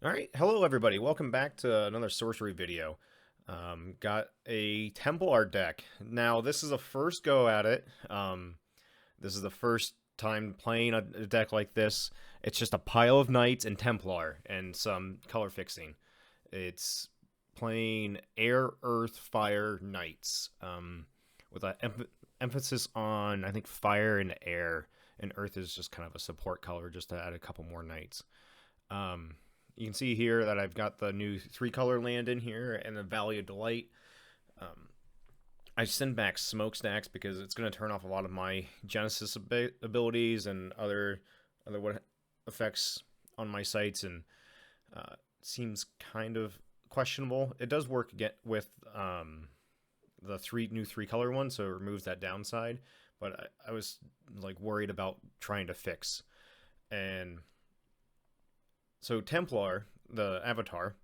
Alright, hello everybody, welcome back to another sorcery video. Got a Templar deck. Now, this is a first go at it. This is the first time playing a deck like this. It's just a pile of Knights and Templar and some color fixing. It's playing Air, Earth, Fire Knights, with an emphasis on, I think, Fire and Air, and Earth is just kind of a support color just to add a couple more Knights. Um, you can see here that I've got the new 3-color land in here and the Valley of Delight. Um, I send back smokestacks because it's going to turn off a lot of my Genesis abilities and other what effects on my sites, and seems kind of questionable. It does work with the new 3-color one, so it removes that downside. But I was like worried about trying to fix. And so Templar, the avatar,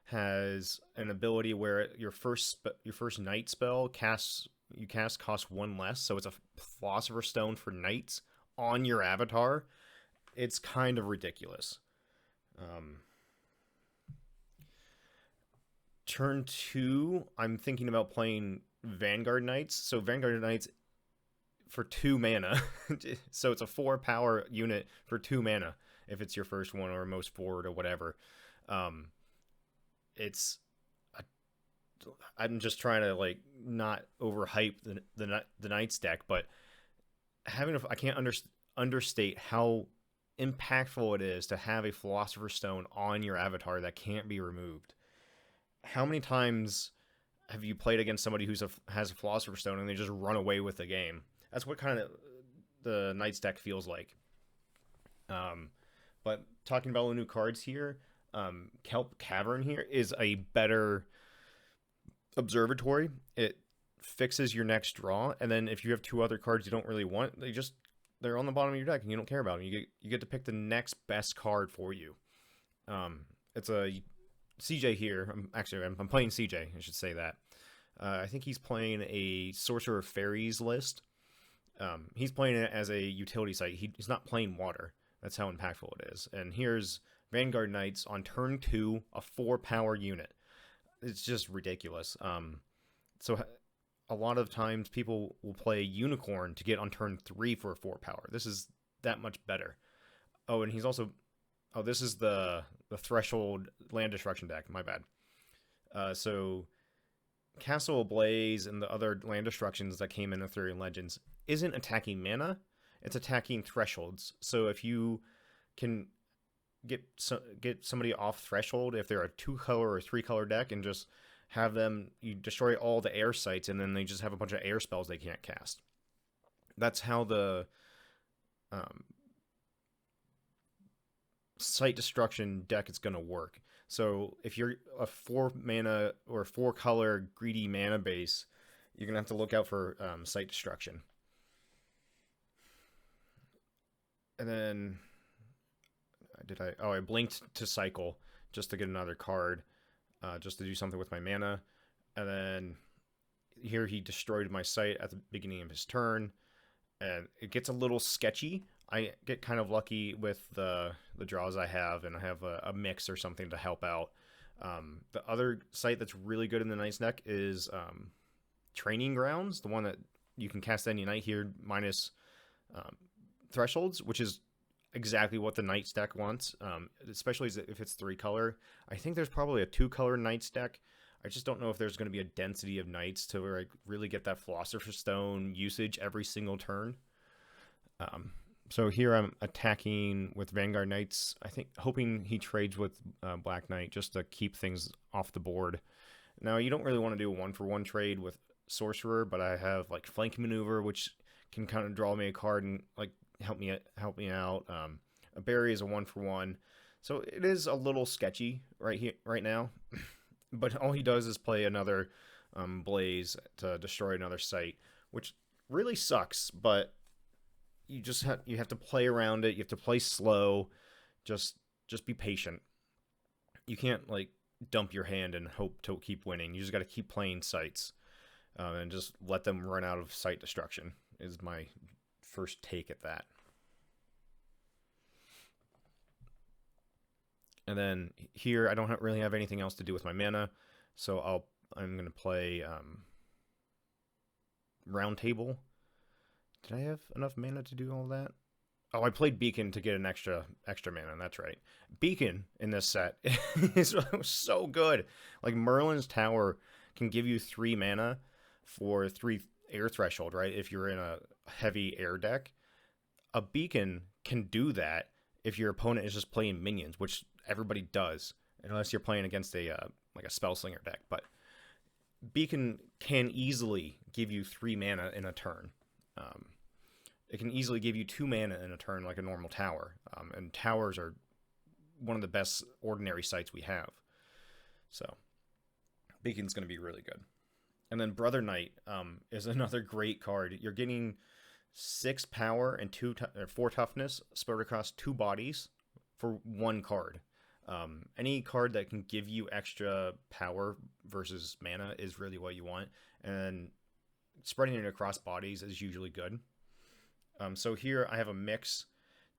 has an ability where your first night spell costs 1 less, so it's a philosopher stone for knights on your avatar. It's kind of ridiculous. Um, Turn 2, I'm thinking about playing Vanguard Knights. So Vanguard Knights for 2 mana. So it's a 4 power unit for 2 mana if it's your first one or most forward or whatever. Um, it's a, I'm just trying to like not overhype the Knights deck, but I can't understate how impactful it is to have a Philosopher's Stone on your avatar that can't be removed. How many times have you played against somebody has a Philosopher's Stone and they just run away with the game? That's what kind of the Knights deck feels like. Um, but talking about the new cards here, Kelp Cavern here is a better observatory. It fixes your next draw, and then if you have 2 other cards you don't really want, they're on the bottom of your deck and you don't care about them. You get to pick the next best card for you. It's a CJ here. I'm playing CJ. I should say that. I think he's playing a Sorcerer Fairies list. He's playing it as a utility site. He's not playing water. That's how impactful it is. And here's Vanguard Knights on turn 2, a 4 power unit. It's just ridiculous. So a lot of times people will play Unicorn to get on turn 3 for a 4 power. This is that much better. Oh, and he's also... Oh, this is the Threshold land destruction deck. My bad. So Castle Ablaze and the other land destructions that came in Ethereum Legends isn't attacking mana, it's attacking thresholds. So if you can get somebody off threshold, if they're a 2-color or 3-color deck, and just have them, you destroy all the air sites, and then they just have a bunch of air spells they can't cast. That's how the site destruction deck is going to work. So if you're a 4 mana or 4-color greedy mana base, you're going to have to look out for site destruction. And then I blinked to cycle just to get another card, just to do something with my mana. And then here he destroyed my site at the beginning of his turn, and it gets a little sketchy. I get kind of lucky with the draws I have, and I have a mix or something to help out. The other site that's really good in the Knights deck is Training Grounds, the one that you can cast any night here minus thresholds, which is exactly what the Knights deck wants, especially if it's 3-color. I think there's probably a 2-color Knights deck. I just don't know if there's going to be a density of Knights to where I really get that Philosopher's Stone usage every single turn. So here I'm attacking with Vanguard Knights, I think hoping he trades with Black Knight just to keep things off the board. Now, you don't really want to do a 1-for-1 trade with Sorcerer, but I have like Flank Maneuver, which can kind of draw me a card and like help me out. A Berry is a 1-for-1. So it is a little sketchy right now. But all he does is play another Blaze to destroy another site, which really sucks, but you have to play around it. You have to play slow. Just be patient. You can't like dump your hand and hope to keep winning. You just got to keep playing sites, and just let them run out of site destruction. Is my first take at that. And then here, I don't really have anything else to do with my mana, so I'm gonna play Round Table. Did I have enough mana to do all that? Oh, I played Beacon to get an extra mana. That's right. Beacon in this set is so good. Like Merlin's Tower can give you 3 mana for 3 air threshold, right? If you're in a heavy air deck, a Beacon can do that if your opponent is just playing minions, which everybody does, unless you're playing against a like a Spellslinger deck. But Beacon can easily give you 3 mana in a turn. Um, it can easily give you 2 mana in a turn, like a normal tower. And towers are one of the best ordinary sites we have. So Beacon's going to be really good. And then Brother Knight is another great card. You're getting 6 power and 4 toughness spread across 2 bodies for 1 card. Any card that can give you extra power versus mana is really what you want, and spreading it across bodies is usually good. So here I have a mix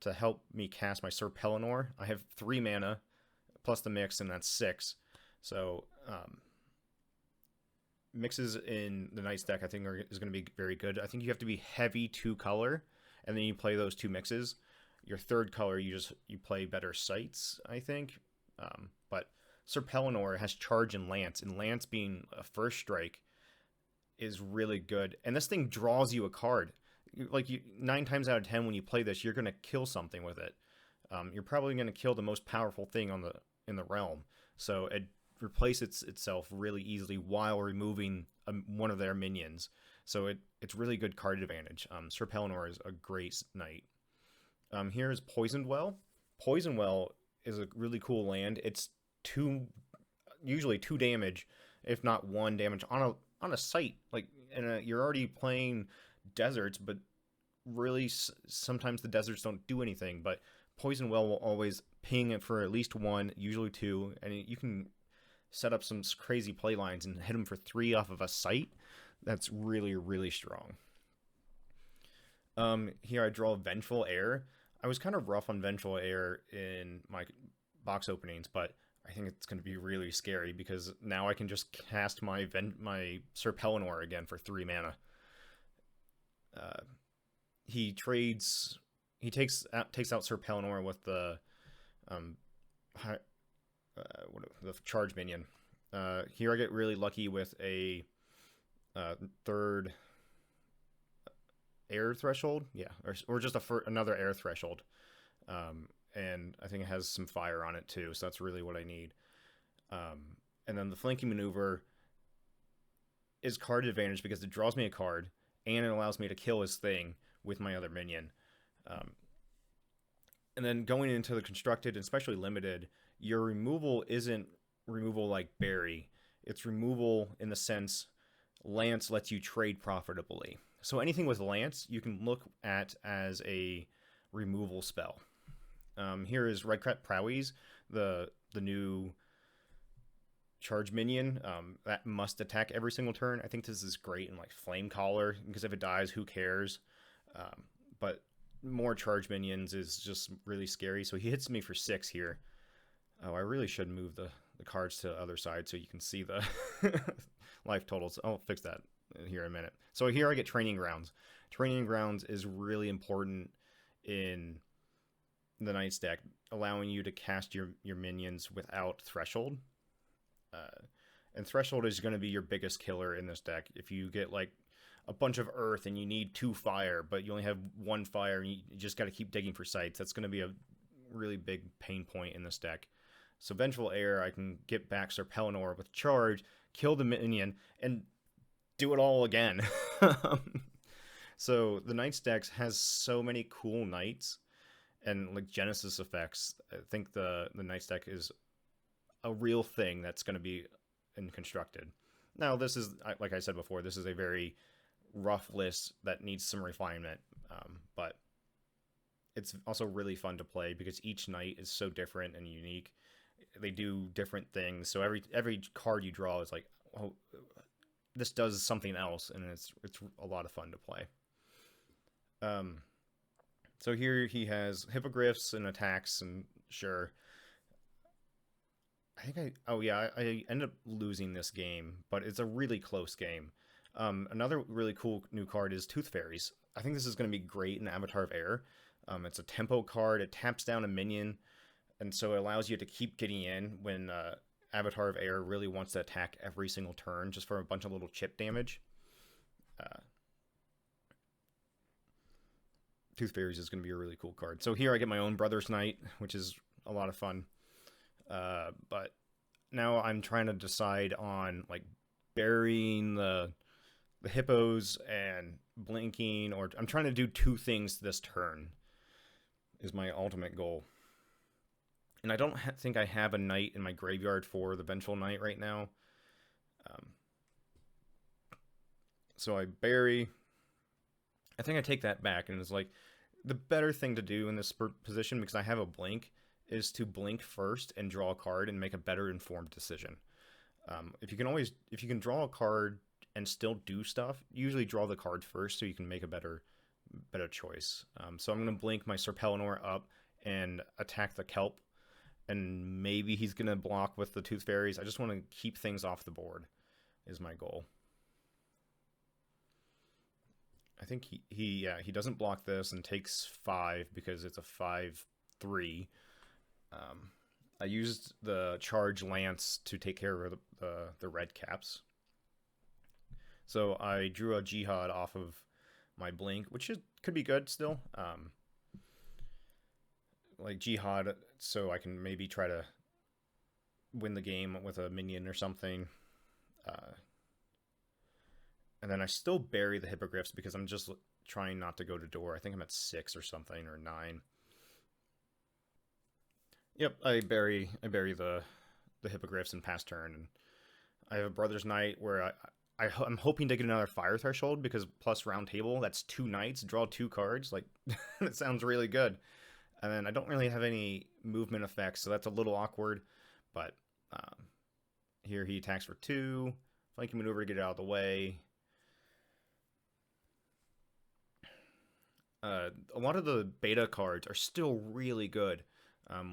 to help me cast my Sir Pellinor. I have 3 mana plus the mix, and that's 6. So mixes in the Knight's deck I think is going to be very good. I think you have to be heavy 2 color, and then you play those 2 mixes. Your 3rd color, you play better sights, I think. But Sir Pellinor has charge and Lance being a first strike is really good. And this thing draws you a card. Like 9 times out of 10 when you play this, you're gonna kill something with it. You're probably gonna kill the most powerful thing in the realm. So it replaces itself really easily while removing one of their minions. So it's really good card advantage. Sir Pellinor is a great knight. Here's Poisoned Well. Poison Well is a really cool land. It's usually 2 damage, if not 1 damage on a site. Like, you're already playing deserts, but really sometimes the deserts don't do anything. But Poison Well will always ping it for at least 1, usually 2, and you can set up some crazy play lines and hit them for 3 off of a site. That's really, really strong. Here I draw Vengeful Heir. I was kind of rough on Vengeful Heir in my box openings, but I think it's going to be really scary because now I can just cast my Sir Pellinor again for 3 mana. He takes out Sir Pellinor with the the charge minion. Here I get really lucky with a 3rd air threshold, yeah, or just another air threshold, and I think it has some fire on it too, so that's really what I need. And then the flanking maneuver is card advantage because it draws me a card and it allows me to kill his thing with my other minion. And then going into the constructed, and especially limited, your removal isn't removal like Barry. It's removal in the sense Lance lets you trade profitably. So anything with Lance, you can look at as a removal spell. Here is Redcrest Prowess, the new charge minion that must attack every single turn. I think this is great in like Flame Caller because if it dies, who cares? But more charge minions is just really scary. So he hits me for 6 here. Oh, I really should move the cards to the other side so you can see the life totals. I'll fix that here in a minute. So here I get Training Grounds. Training Grounds is really important in the Knight's deck, allowing you to cast your minions without Threshold. And Threshold is going to be your biggest killer in this deck. If you get like a bunch of earth and you need 2 fire, but you only have 1 fire and you just got to keep digging for sites, that's going to be a really big pain point in this deck. So Vengeful Heir, I can get back Sir Pellinor with charge, kill the minion, and do it all again. So the Knights deck has so many cool knights and like Genesis effects. I think the Knights deck is a real thing that's going to be in constructed. Now this is, like I said before, this is a very rough list that needs some refinement, but it's also really fun to play because each knight is so different and unique. They do different things, so every card you draw is like, oh, this does something else, and it's a lot of fun to play. So here he has hippogriffs and attacks, and sure, I think oh yeah, I ended up losing this game, but it's a really close game. Another really cool new card is Tooth Fairies. I think this is going to be great in Avatar of Air. It's a tempo card. It taps down a minion, and so it allows you to keep getting in when Avatar of Air really wants to attack every single turn just for a bunch of little chip damage. Uh, Tooth Fairies is going to be a really cool card. So here I get my own Brother's Knight, which is a lot of fun. But now I'm trying to decide on like burying the hippos and blinking, or I'm trying to do two things this turn is my ultimate goal. And I don't think I have a knight in my graveyard for the Vengeful Knight right now. Um, so I bury. I think I take that back, and it's like the better thing to do in this position, because I have a blink, is to blink first and draw a card and make a better informed decision. If you can draw a card and still do stuff, usually draw the card first so you can make a better choice. So I'm going to blink my Sir Pellinor up and attack the Kelp, and maybe he's going to block with the Tooth Fairies. I just want to keep things off the board is my goal. I think he doesn't block this and takes 5 because it's a 5/3. I used the Charge Lance to take care of the red caps. So I drew a Jihad off of my blink, which could be good still. Like Jihad, so I can maybe try to win the game with a minion or something. And then I still bury the Hippogriffs because I'm just trying not to go to door. I think I'm at 6 or something, or 9. Yep, I bury the Hippogriffs in past turn, and I have a Brother's Knight where I'm hoping to get another Fire Threshold because plus Round Table, that's 2 knights, draw 2 cards. Like, that sounds really good. And then I don't really have any movement effects, so that's a little awkward. But here he attacks for 2. Flanking maneuver to get it out of the way. A lot of the beta cards are still really good.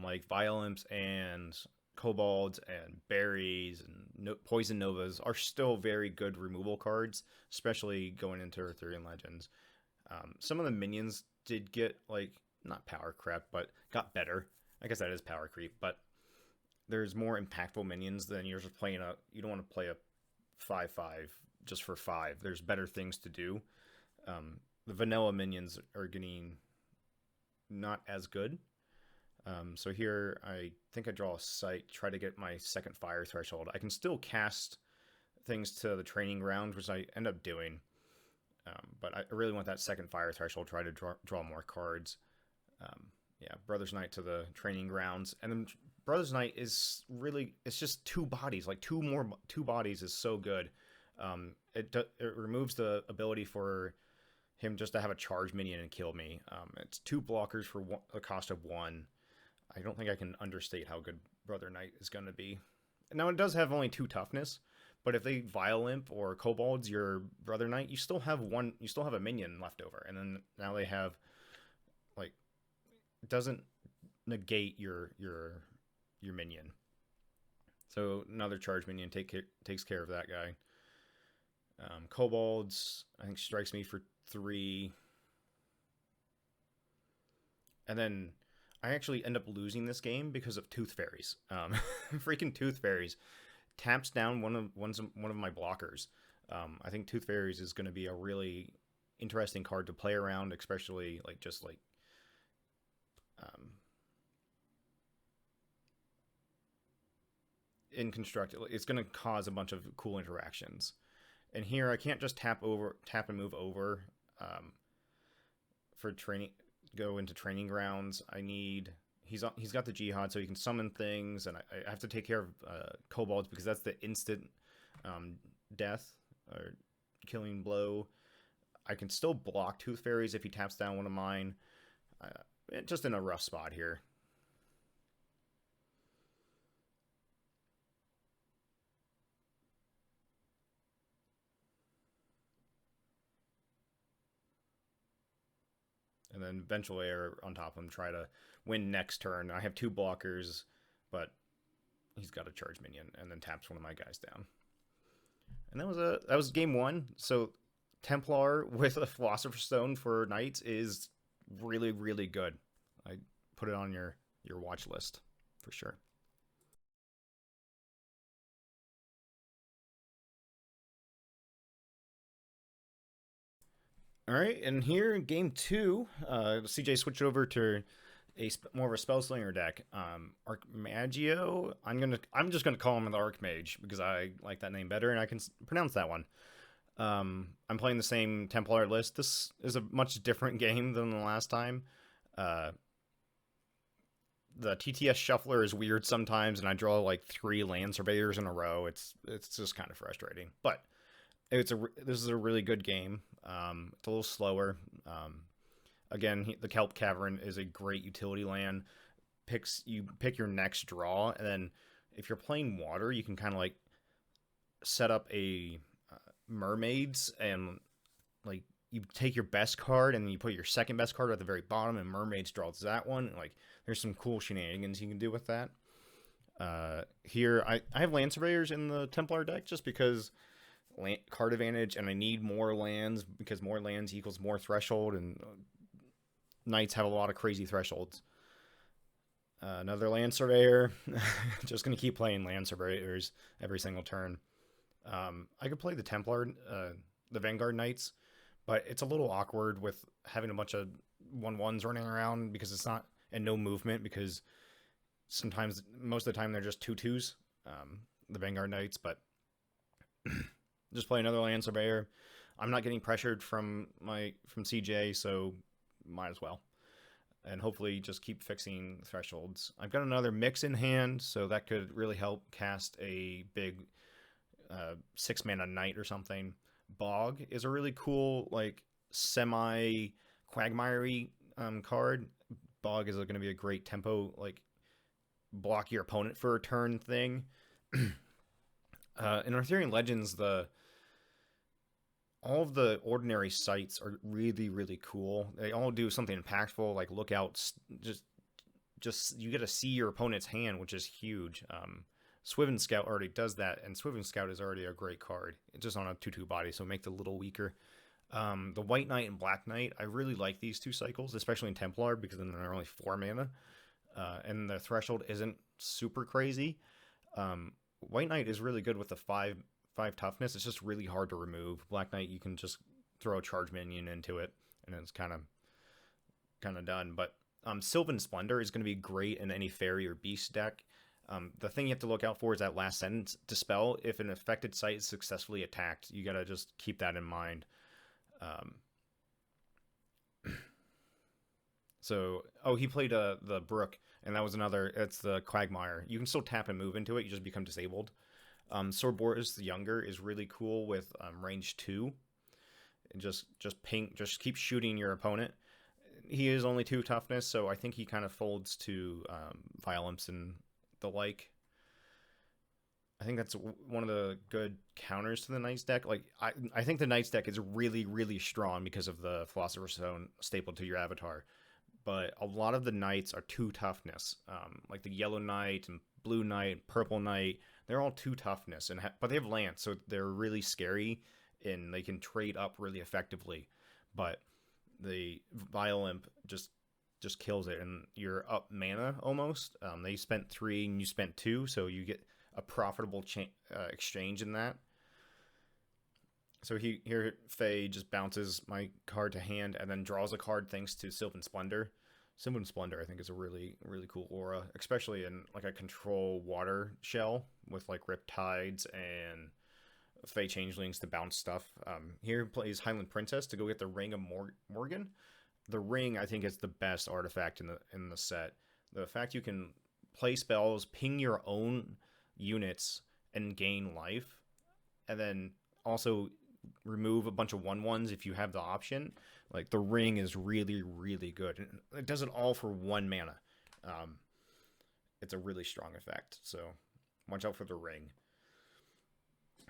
Like Violimps and Kobolds and Berries and Poison Novas are still very good removal cards, especially going into Arthurian Legends. Some of the minions did get, like, not power creep, but got better. I guess that is power creep, but there's more impactful minions than you're just playing you don't want to play a 5/5 just for 5. There's better things to do. The vanilla minions are getting not as good. So here, I think I draw a sight, try to get my second Fire Threshold. I can still cast things to the Training Ground, which I end up doing. But I really want that second Fire Threshold, try to draw more cards. Yeah, Brother's Knight to the Training Grounds. And then Brother's Knight is really, it's just 2 bodies. Like, 2 bodies is so good. It removes the ability for him just to have a charge minion and kill me. It's 2 blockers for the cost of 1. I don't think I can understate how good Brother Knight is going to be. Now, it does have only 2 toughness, but if they Violimp or Kobolds your Brother Knight, you still have a minion left over, and then now they have, like, it doesn't negate your minion. So another charge minion takes care of that guy. Kobolds, I think, strikes me for 3. And then I actually end up losing this game because of Tooth Fairies. Freaking Tooth Fairies taps down one of my blockers. I think Tooth Fairies is going to be a really interesting card to play around, especially in construct. It's going to cause a bunch of cool interactions. And here I can't just tap and move over for training. Go into Training Grounds. He's got the Jihad, so he can summon things, and I have to take care of Kobolds because that's the instant death or killing blow. I can still block Tooth Fairies if he taps down one of mine. Just in a rough spot here. And then Vengeful Air on top of him, try to win next turn. I have 2 blockers, but he's got a charge minion, and then taps one of my guys down. And that was game one. So Templar with a Philosopher's Stone for knights is really, really good. I put it on your watch list for sure. All right, and here in game two, CJ switched over to more of a spellslinger deck. Archmagio. I'm just gonna call him the Archmage because I like that name better and I can pronounce that one. I'm playing the same Templar list. This is a much different game than the last time. Uh, the TTS shuffler is weird sometimes, and I draw like 3 land surveyors in a row. It's just kind of frustrating, but this is a really good game. It's a little slower. Again, the Kelp Cavern is a great utility land. You pick your next draw, and then if you're playing water, you can kind of like set up a mermaids, and like you take your best card and then you put your second best card at the very bottom, and mermaids draws that one. And, like there's some cool shenanigans you can do with that. Here I have land surveyors in the Templar deck just because card advantage, and I need more lands because more lands equals more threshold, and knights have a lot of crazy thresholds. Another land surveyor. Just gonna keep playing land surveyors every single turn. I could play the Templar, the Vanguard Knights, but it's a little awkward with having a bunch of 1/1s running around because it's not, and no movement because sometimes, most of the time, they're just 2/2s, the Vanguard Knights, but just play another land surveyor. I'm not getting pressured from CJ, so might as well. And hopefully just keep fixing thresholds. I've got another mix in hand, so that could really help cast a big 6-mana knight or something. Bog is a really cool, like, semi Quagmire card. Bog is going to be a great tempo, like, block your opponent for a turn thing. In Arthurian Legends, all of the ordinary sites are really, really cool. They all do something impactful, like lookouts. Just you get to see your opponent's hand, which is huge. Swiven Scout already does that, and Swiven Scout is already a great card. It's just on a 2/2 body, so it makes it a little weaker. The White Knight and Black Knight, I really like these two cycles, especially in Templar, because then they're only 4 mana, and the threshold isn't super crazy. White Knight is really good with the 5 toughness. It's just really hard to remove. Black Knight, you can just throw a charge minion into it, and it's kind of done. But Sylvan Splendor is going to be great in any fairy or beast deck. The thing you have to look out for is that last sentence, dispel. If an affected site is successfully attacked, you got to just keep that in mind. He played the Brook, and that was another. It's the Quagmire. You can still tap and move into it. You just become disabled. Sorboris the Younger is really cool with range 2. And just keep shooting your opponent. He is only 2 toughness, so I think he kind of folds to violence and the like. I think that's one of the good counters to the Knights deck. Like I think the Knights deck is really, really strong because of the Philosopher's Stone stapled to your avatar. But a lot of the Knights are 2 toughness, like the Yellow Knight and Blue Knight, Purple Knight. They're all 2 toughness, but they have lance, so they're really scary, and they can trade up really effectively. But the Violent just kills it, and you're up mana almost. They spent 3 and you spent 2, so you get a profitable exchange in that. So here Faye just bounces my card to hand and then draws a card thanks to Sylvan Splendor. Sylvan Splendor, I think, is a really, really cool aura, especially in like a control water shell with like Riptides and Fey Changelings to bounce stuff. Here plays Highland Princess to go get the Ring of Morgan. The ring, I think, is the best artifact in the set. The fact you can play spells, ping your own units, and gain life, and then also remove a bunch of 1/1s if you have the option. Like, the ring is really, really good. It does it all for 1 mana. It's a really strong effect, so watch out for the ring.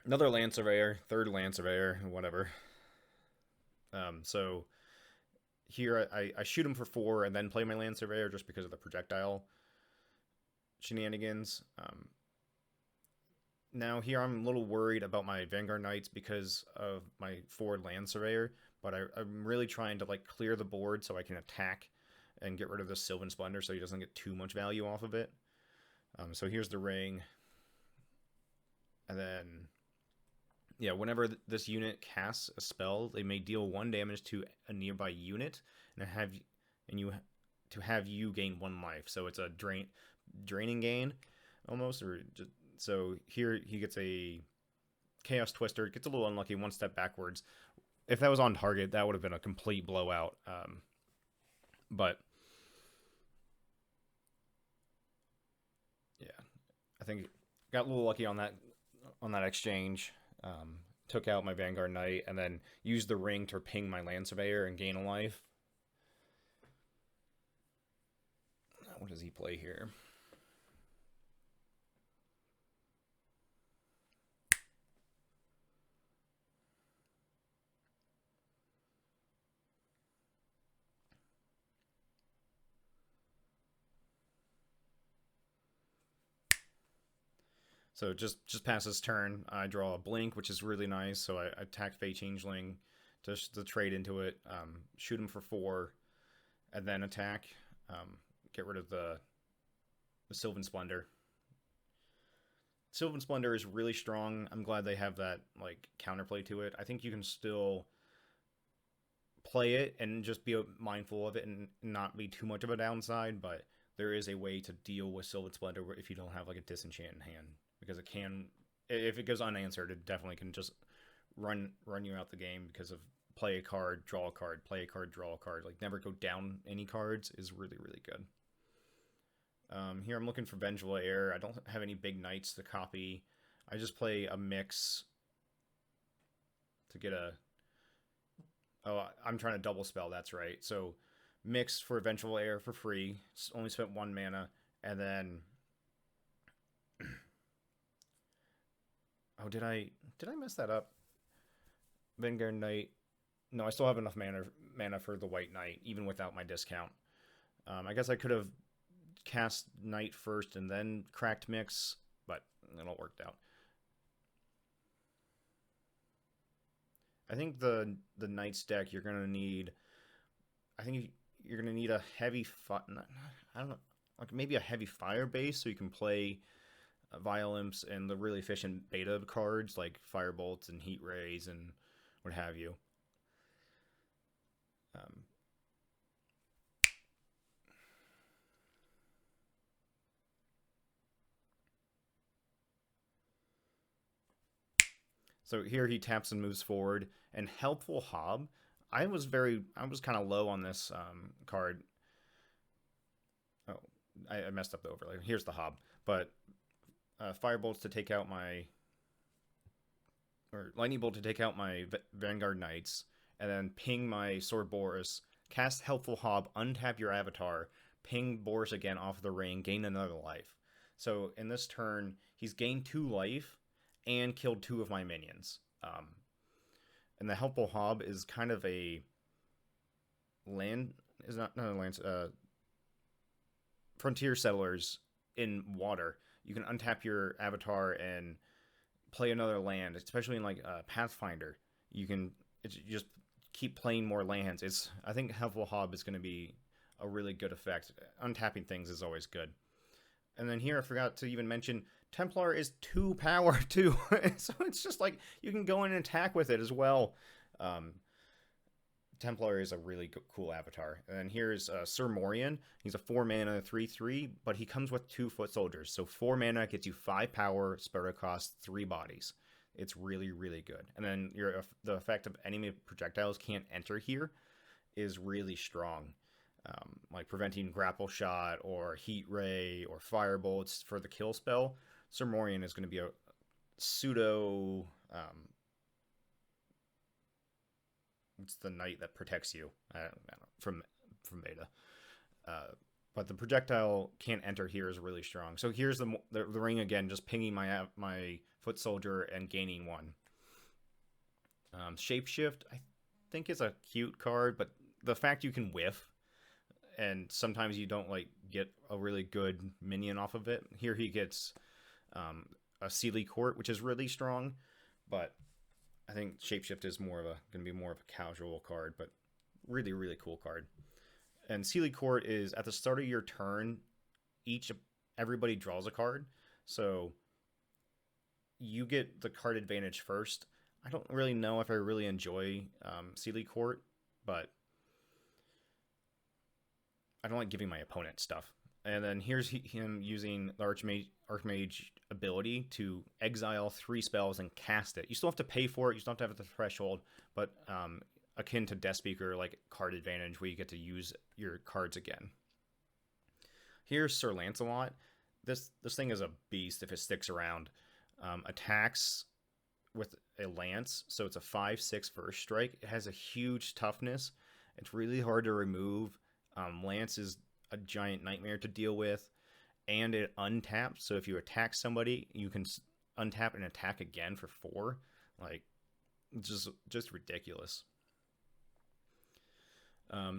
Another Land Surveyor, 3rd Land Surveyor, whatever. So here I shoot him for 4 and then play my Land Surveyor just because of the projectile shenanigans. Now here I'm a little worried about my Vanguard Knights because of my forward Land Surveyor, but I'm really trying to like clear the board so I can attack and get rid of the Sylvan Splendor so he doesn't get too much value off of it. So here's the ring, and then yeah, whenever this unit casts a spell, they may deal 1 damage to a nearby unit, and have you gain 1 life. So it's a draining gain almost, or just, so here he gets a Chaos Twister. It gets a little unlucky, 1 step backwards. If that was on target, that would have been a complete blowout. But yeah, I think got a little lucky on that exchange. Took out my Vanguard Knight and then used the ring to ping my Land Surveyor and gain a life. What does he play here? So just past his turn, I draw a blink, which is really nice. So I attack Fey Changeling to trade into it, shoot him for 4, and then attack. Get rid of the Sylvan Splendor. Sylvan Splendor is really strong. I'm glad they have that like counterplay to it. I think you can still play it and just be mindful of it and not be too much of a downside, but there is a way to deal with Sylvan Splendor if you don't have like a disenchant in hand, because it can, if it goes unanswered, it definitely can just run you out the game because of play a card, draw a card, play a card, draw a card. Like never go down any cards is really, really good. Here I'm looking for Vengeful Heir. I don't have any big knights to copy. I just play a mix to get a... Oh, I'm trying to double spell, that's right. So mix for Vengeful Heir for free. Only spent 1 mana. And then... Oh, did I mess that up? Vanguard Knight. No, I still have enough mana for the White Knight, even without my discount. I guess I could have cast Knight first and then cracked mix, but it all worked out. I think the Knights deck you're gonna need. I think you're gonna need a heavy. I don't know, like maybe a heavy fire base so you can play Violence and the really efficient beta cards like Firebolts and Heat Rays and what have you. Um, So here he taps and moves forward. And Helpful Hob, I was kind of low on this card. Oh, I messed up the overlay. Here's the Hob, but Firebolts to take out my, or Lightning Bolt to take out my Vanguard Knights, and then ping my Sword Boris. Cast Helpful Hob, untap your avatar, ping Boris again off the ring, gain another life. So in this turn, he's gained 2 life and killed 2 of my minions. And the Helpful Hob is kind of a land, is not a land, frontier settlers in water. You can untap your avatar and play another land, especially in like Pathfinder. You can just keep playing more lands. I think Helpful Hob is going to be a really good effect. Untapping things is always good. And then here I forgot to even mention Templar is 2 power too, so it's just like you can go in and attack with it as well. Templar is a really cool avatar. And then here's Sir Morian. He's a 4 mana 3/3, but he comes with 2 foot soldiers. So 4 mana gets you 5 power, spell cost 3 bodies. It's really, really good. And then the effect of enemy projectiles can't enter here is really strong. Like preventing grapple shot or heat ray or firebolts for the kill spell. Sir Morian is going to be a pseudo. It's the knight that protects you from beta. But the projectile can't enter here is really strong. So here's the ring again, just pinging my foot soldier and gaining 1. Shapeshift, I think is a cute card, but the fact you can whiff and sometimes you don't like get a really good minion off of it. Here he gets a Sealy Court, which is really strong, but I think Shapeshift is going to be more of a casual card, but really really cool card. And Sealy Court is at the start of your turn, each everybody draws a card, so you get the card advantage first. I don't really know if I really enjoy Sealy Court, but I don't like giving my opponent stuff. And then here's him using the Archmage ability to exile 3 spells and cast it. You still have to pay for it. You still have to have the threshold, but akin to Death Speaker, like card advantage, where you get to use your cards again. Here's Sir Lancelot. This thing is a beast if it sticks around. Attacks with a lance, so it's a 5/6 first strike. It has a huge toughness. It's really hard to remove. Lance is a giant nightmare to deal with, and it untaps. So if you attack somebody, you can untap and attack again for 4. Like, just ridiculous.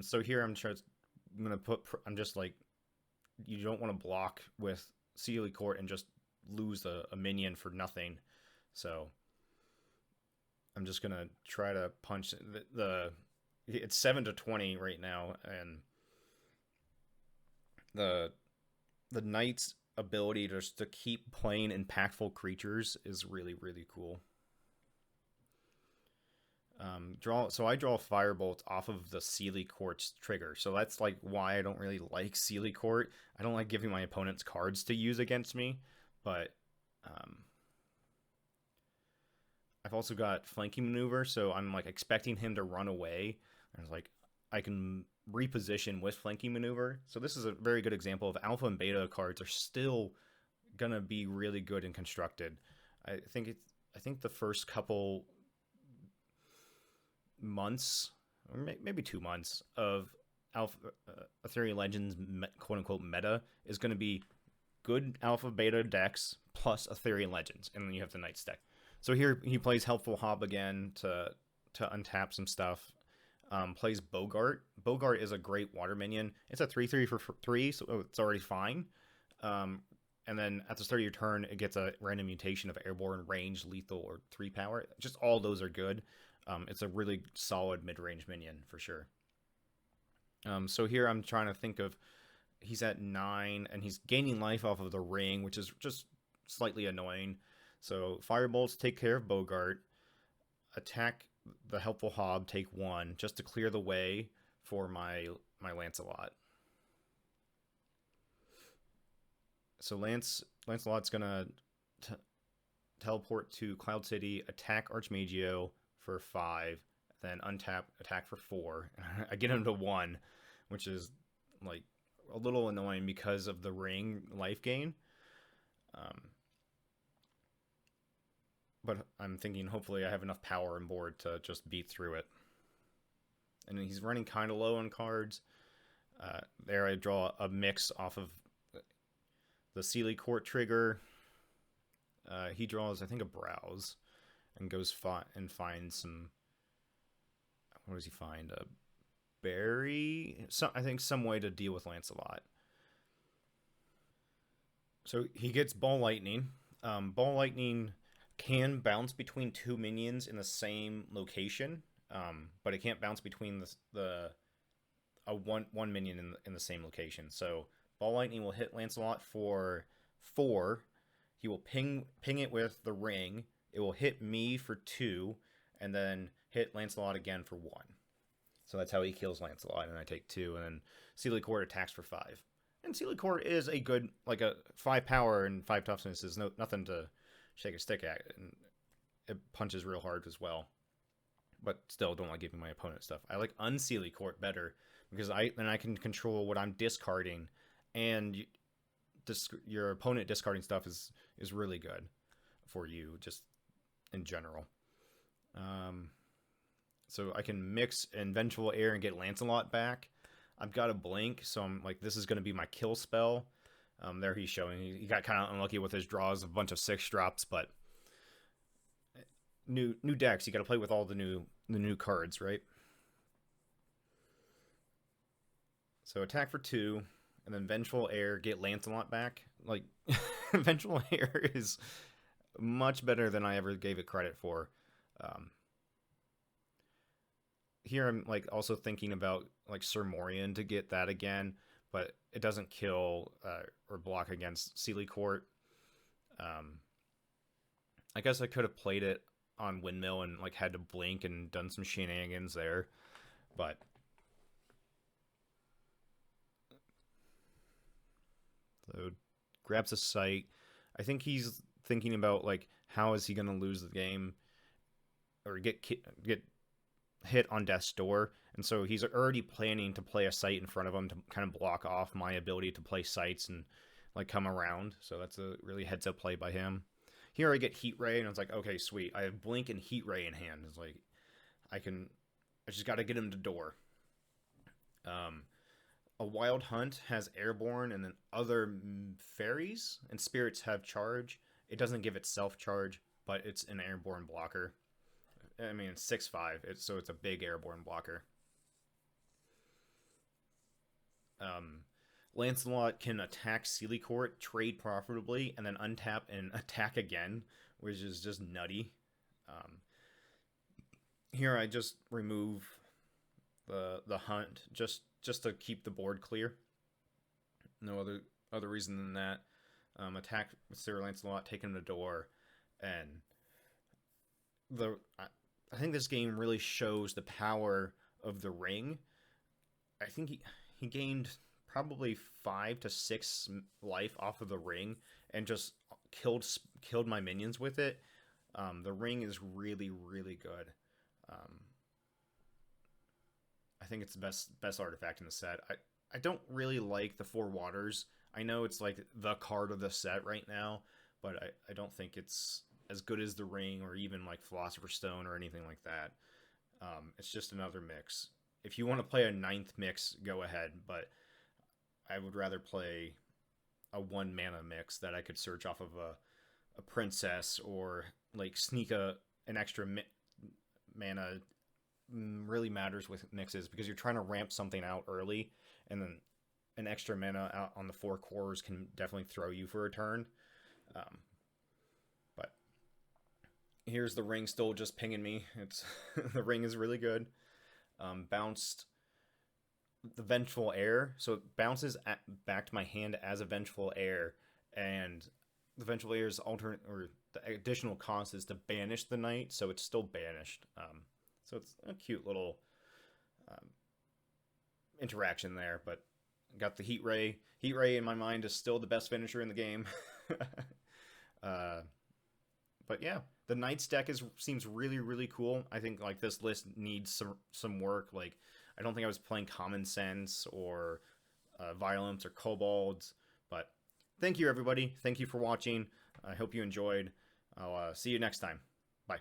So here I'm just like, you don't want to block with Sealy Court and just lose a minion for nothing. So I'm just gonna try to punch it's 7-20 right now, and the knight's ability just to keep playing impactful creatures is really really cool. So I draw Firebolt off of the Sealy Court's trigger. So that's like why I don't really like Sealy Court. I don't like giving my opponents cards to use against me, but I've also got Flanking Maneuver, so I'm like expecting him to run away. And it's like I can reposition with Flanking Maneuver. So this is a very good example of alpha and beta cards are still gonna be really good and constructed. I think the first couple months, or maybe 2 months of Alpha Ethereal Legends quote unquote meta is going to be good alpha beta decks plus Ethereal Legends, and then you have the Knights deck. So here he plays Helpful Hob again to untap some stuff. Plays Bogart. Bogart is a great water minion. It's a 3/3 for 3, so it's already fine. And then at the start of your turn, it gets a random mutation of Airborne, Range, Lethal, or 3 power. Just all those are good. It's a really solid mid-range minion for sure. So here I'm trying to think of, he's at 9 and he's gaining life off of the ring, which is just slightly annoying. So Firebolts take care of Bogart, attack the Helpful Hob, take 1 just to clear the way for my Lancelot. So Lancelot's gonna teleport to Cloud City, attack Archmagio for 5, then untap, attack for 4. I get him to 1, which is like a little annoying because of the ring life gain. But I'm thinking hopefully I have enough power on board to just beat through it. And he's running kind of low on cards. There I draw a mix off of the Sealy Court trigger. He draws, I think, a Browse and goes and finds some. What does he find? A berry? I think some way to deal with Lancelot. So he gets Ball Lightning. Ball Lightning can bounce between 2 minions in the same location, but it can't bounce between one minion in the same location. So Ball Lightning will hit Lancelot for 4. He will ping it with the ring. It will hit me for 2, and then hit Lancelot again for 1. So that's how he kills Lancelot, and I take 2, and then Sealy Court attacks for 5. And Sealy Court is a good, like a 5 power and 5 toughness is nothing to shake a stick at, and it punches real hard as well. But still, don't like giving my opponent stuff. I like Unsealy Court better because then I can control what I'm discarding, and your opponent discarding stuff is really good for you just in general. So I can mix and Vengeful Air and get Lancelot back. I've got a blink, so I'm like, this is going to be my kill spell. There he's showing. He got kind of unlucky with his draws, a bunch of 6 drops, but new decks, you got to play with all the new cards, right? So attack for 2, and then Vengeful Air, get Lancelot back. Like, Vengeful Air is Much better than I ever gave it credit for. Um, Here I'm like also thinking about like Sir Morian to get that again, but it doesn't kill or block against Sealy Court. Um, I guess I could have played it on Windmill and like had to blink and done some shenanigans there, but so grabs a sight. I think he's thinking about like how is he going to lose the game or get hit on death's door, and so he's already planning to play a sight in front of him to kind of block off my ability to play sights and like come around. So that's a really heads up play by him. Here I get Heat Ray, and it's like, okay, sweet. I have Blink and Heat Ray in hand. It's like I just got to get him to door. Um, a Wild Hunt has Airborne, and then other fairies and spirits have charge. It doesn't give itself charge, but it's an airborne blocker. I mean, it's 6/5, so it's a big airborne blocker. Um, Lancelot can attack Sealy Court, trade profitably, and then untap and attack again, which is just nutty. Um, Here I just remove the hunt just to keep the board clear. No other reason than that. Attack Sir Lancelot, take him to door, and I think this game really shows the power of the ring. I think he gained probably 5 to 6 life off of the ring and just killed my minions with it. The ring is really good. Um, I think it's the best artifact in the set. I don't really like the Four Waters. I know it's like the card of the set right now, but I don't think it's as good as the ring or even like Philosopher's Stone or anything like that. It's just another mix. If you want to play a ninth mix, go ahead, but I would rather play a 1 mana mix that I could search off of a princess or like sneak an extra mana. Really matters with mixes because you're trying to ramp something out early, and then an extra mana out on the 4 cores can definitely throw you for a turn. Um, but here's the ring still just pinging me. It's the ring is really good. Bounced the Vengeful Heir, so it bounces back to my hand as a Vengeful Heir, and the Vengeful Heir's alternate or the additional cost is to banish the knight, so it's still banished. So it's a cute little um, interaction there, but got the Heat Ray. Heat Ray in my mind is still the best finisher in the game. uh, but yeah, the Knights deck seems really cool. I think like this list needs some work. Like I don't think I was playing Common Sense or Violence or Kobolds. But thank you everybody. Thank you for watching. I hope you enjoyed. I'll see you next time. Bye.